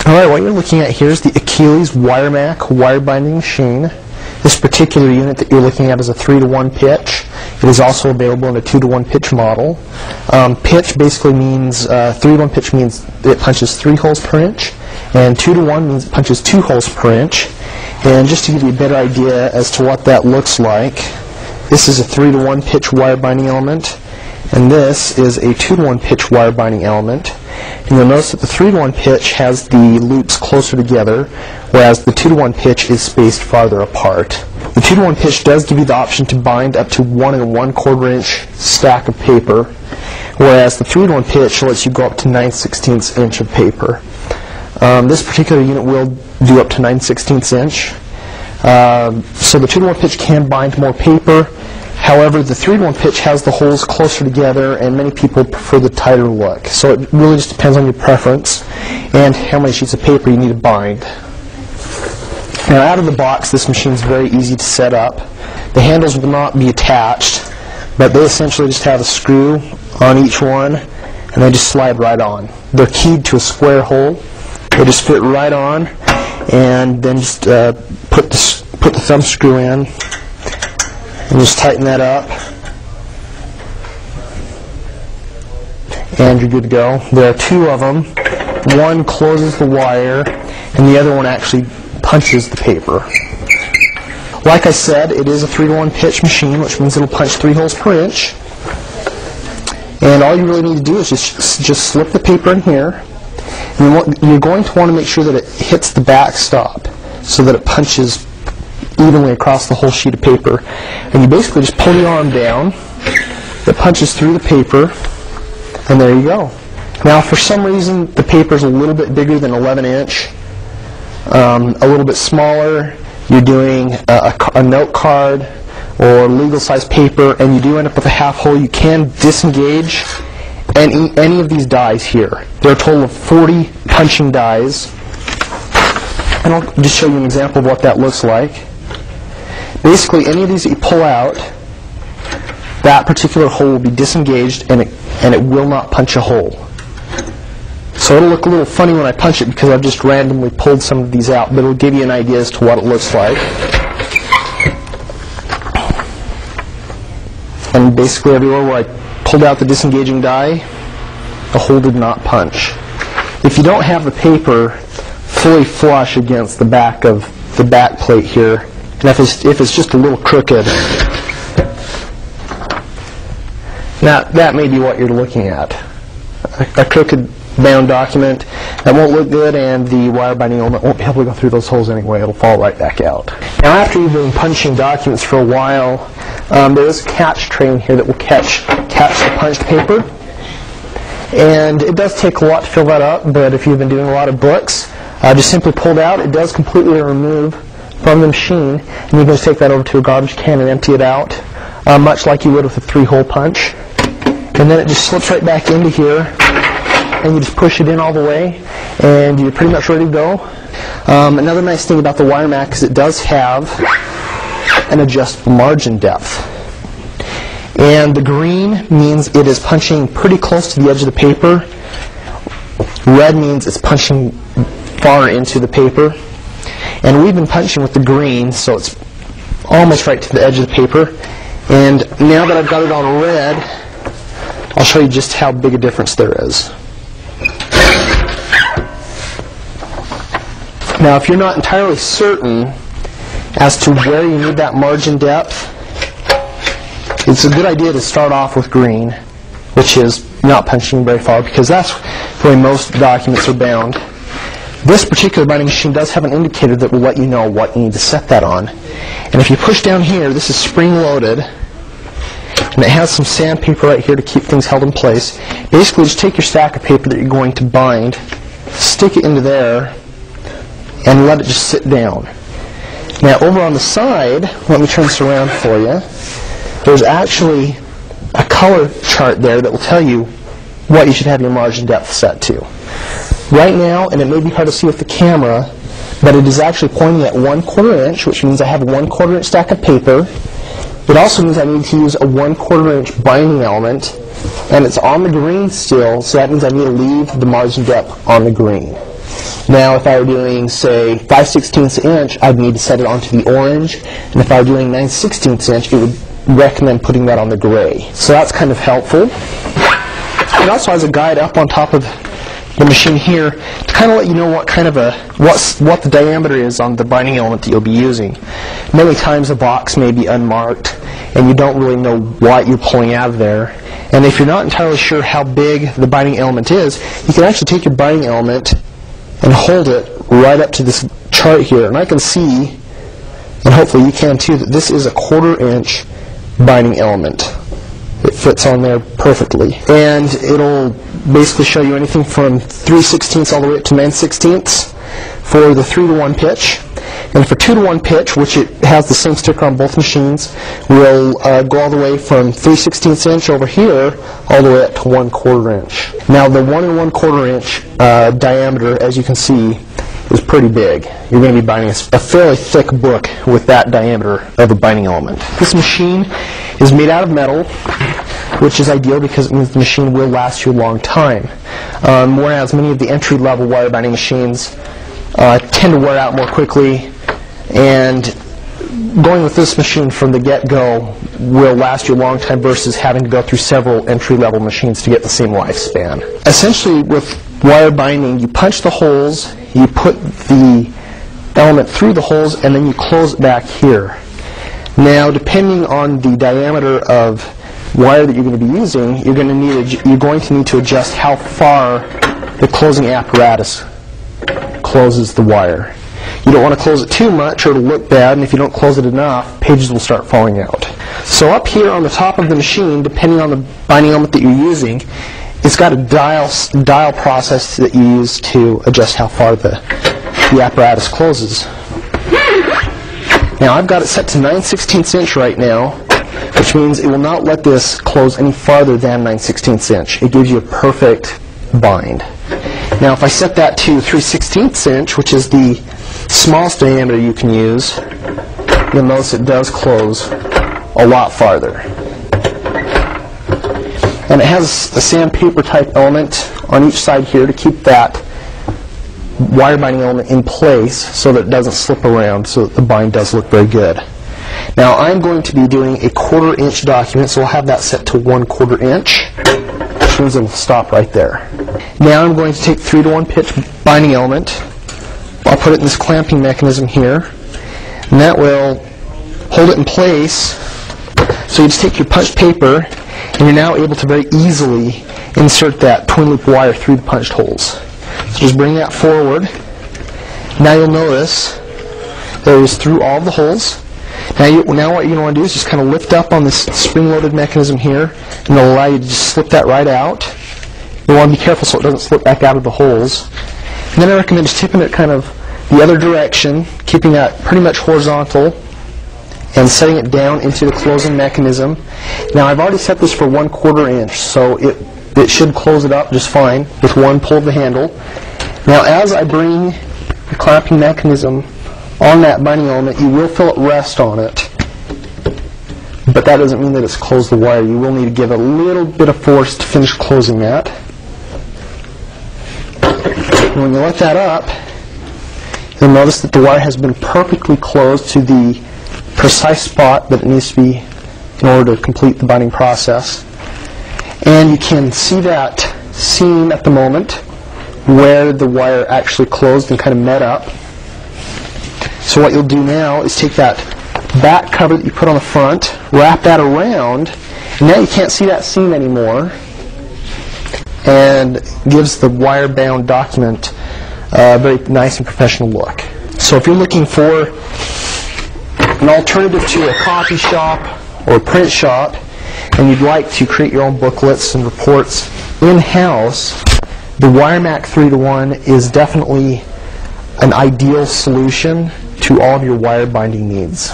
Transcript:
Alright, what you're looking at here is the Achilles Wiremac wire binding machine. This particular unit that you're looking at is a 3-to-1 pitch. It is also available in a 2-to-1 pitch model. Pitch basically means, 3-to-1 pitch means it punches 3 holes per inch, and 2-to-1 means it punches 2 holes per inch. And just to give you a better idea as to what that looks like, this is a 3-to-1 pitch wire binding element, and this is a 2-to-1 pitch wire binding element. And you'll notice that the 3-to-1 pitch has the loops closer together, whereas the 2-to-1 pitch is spaced farther apart. The 2-to-1 pitch does give you the option to bind up to 1 1/4 inch stack of paper, whereas the 3-to-1 pitch lets you go up to 9/16 inch of paper. This particular unit will do up to 9/16 inch. So the 2-to-1 pitch can bind more paper. However, the 3-to-1 pitch has the holes closer together, and many people prefer the tighter look. So it really just depends on your preference and how many sheets of paper you need to bind. Now, out of the box, this machine is very easy to set up. The handles will not be attached, but they essentially just have a screw on each one, and they just slide right on. They're keyed to a square hole. They just fit right on, and then just put the thumb screw in. And just tighten that up, and you're good to go. There are 2 of them. One closes the wire, and the other one actually punches the paper. Like I said, it is a 3-to-1 pitch machine, which means it'll punch 3 holes per inch. And all you really need to do is just slip the paper in here. And you're going to want to make sure that it hits the backstop so that it punches evenly across the whole sheet of paper. And you basically just pull the arm down, it punches through the paper, and there you go. Now, for some reason, the paper is a little bit bigger than 11 inch, a little bit smaller, you're doing a note card or legal size paper, and you do end up with a half hole, you can disengage any of these dies here. There are a total of 40 punching dies, and I'll just show you an example of what that looks like. Basically, any of these that you pull out, that particular hole will be disengaged, and it will not punch a hole. So it'll look a little funny when I punch it because I've just randomly pulled some of these out, but it'll give you an idea as to what it looks like. And basically everywhere where I pulled out the disengaging die, the hole did not punch. If you don't have the paper fully flush against the back of the back plate here, and if it's just a little crooked, now that may be what you're looking at. A crooked bound document, that won't look good, and the wire binding element won't be able to go through those holes anyway. It'll fall right back out. Now, after you've been punching documents for a while, there is a catch tray in here that will catch the punched paper. And it does take a lot to fill that up, but if you've been doing a lot of books, just simply pull it out. It does completely remove from the machine, and you can just take that over to a garbage can and empty it out, much like you would with a 3-hole punch. And then it just slips right back into here, and you just push it in all the way, and you're pretty much ready to go. Another nice thing about the Wiremac is it does have an adjustable margin depth. And the green means it is punching pretty close to the edge of the paper. Red means it's punching far into the paper. And we've been punching with the green, so it's almost right to the edge of the paper. And now that I've got it on red, I'll show you just how big a difference there is. Now, if you're not entirely certain as to where you need that margin depth, it's a good idea to start off with green, which is not punching very far, because that's the way most documents are bound. This particular binding machine does have an indicator that will let you know what you need to set that on. And if you push down here, this is spring-loaded, and it has some sandpaper right here to keep things held in place. Basically, just take your stack of paper that you're going to bind, stick it into there, and let it just sit down. Now, over on the side, let me turn this around for you. There's actually a color chart there that will tell you what you should have your margin depth set to. Right now, and it may be hard to see with the camera, but it is actually pointing at 1/4 inch, which means I have a 1/4 inch stack of paper. It also means I need to use a 1/4 inch binding element, and it's on the green still, so that means I need to leave the margin depth on the green. Now, if I were doing, say, 5/16 inch, I'd need to set it onto the orange, and if I were doing 9/16 inch, it would recommend putting that on the gray. So that's kind of helpful. It also has a guide up on top of the machine here to kind of let you know what kind of what the diameter is on the binding element that you'll be using. Many times the box may be unmarked, and you don't really know what you're pulling out of there. And if you're not entirely sure how big the binding element is, you can actually take your binding element and hold it right up to this chart here. And I can see, and hopefully you can too, that this is a 1/4 inch binding element. It fits on there perfectly. And it'll basically show you anything from 3/16 all the way up to 9/16 for the 3-to-1 pitch. And for 2-to-1 pitch, which it has the same sticker on both machines, we'll go all the way from 3/16 inch over here all the way up to 1/4 inch. Now the 1 1/4 inch diameter, as you can see, is pretty big. You're going to be binding a fairly thick book with that diameter of a binding element. This machine is made out of metal, which is ideal because it means the machine will last you a long time. Whereas many of the entry-level wire binding machines tend to wear out more quickly, and going with this machine from the get-go will last you a long time versus having to go through several entry-level machines to get the same lifespan. Essentially, with wire binding, you punch the holes, you put the element through the holes, and then you close it back here. Now, depending on the diameter of wire that you're going to be using, you're going to need to adjust how far the closing apparatus closes the wire. You don't want to close it too much or it'll look bad, and if you don't close it enough, pages will start falling out. So up here on the top of the machine, depending on the binding element that you're using, it's got a dial process that you use to adjust how far the apparatus closes. Now I've got it set to 9/16 inch right now, which means it will not let this close any farther than 9/16 inch. It gives you a perfect bind. Now if I set that to 3/16 inch, which is the smallest diameter you can use, you'll notice it does close a lot farther. And it has a sandpaper type element on each side here to keep that wire binding element in place so that it doesn't slip around, so that the bind does look very good. Now I'm going to be doing a 1/4 inch document, so I'll have that set to 1/4 inch, which means it'll stop right there. Now I'm going to take 3-to-1 pitch binding element. I'll put it in this clamping mechanism here, and that will hold it in place. So you just take your punched paper, and you're now able to very easily insert that twin loop wire through the punched holes. So just bring that forward. Now you'll notice that it is through all the holes. Now what you're going to want to do is just kind of lift up on this spring-loaded mechanism here, and it'll allow you to just slip that right out. You want to be careful so it doesn't slip back out of the holes. And then I recommend just tipping it kind of the other direction, keeping that pretty much horizontal, and setting it down into the closing mechanism. Now I've already set this for 1/4 inch, so it should close it up just fine with one pull of the handle. Now as I bring the clamping mechanism on that binding element, you will feel it rest on it, but that doesn't mean that it's closed the wire. You will need to give a little bit of force to finish closing that. And when you let that up, you'll notice that the wire has been perfectly closed to the precise spot that it needs to be in order to complete the binding process. And you can see that seam at the moment where the wire actually closed and kind of met up. So what you'll do now is take that back cover that you put on the front, wrap that around, and now you can't see that seam anymore, and gives the wire-bound document a very nice and professional look. So if you're looking for an alternative to a copy shop or a print shop, and you'd like to create your own booklets and reports in-house, the Wiremac 3-to-1 is definitely an ideal solution to all of your wire binding needs.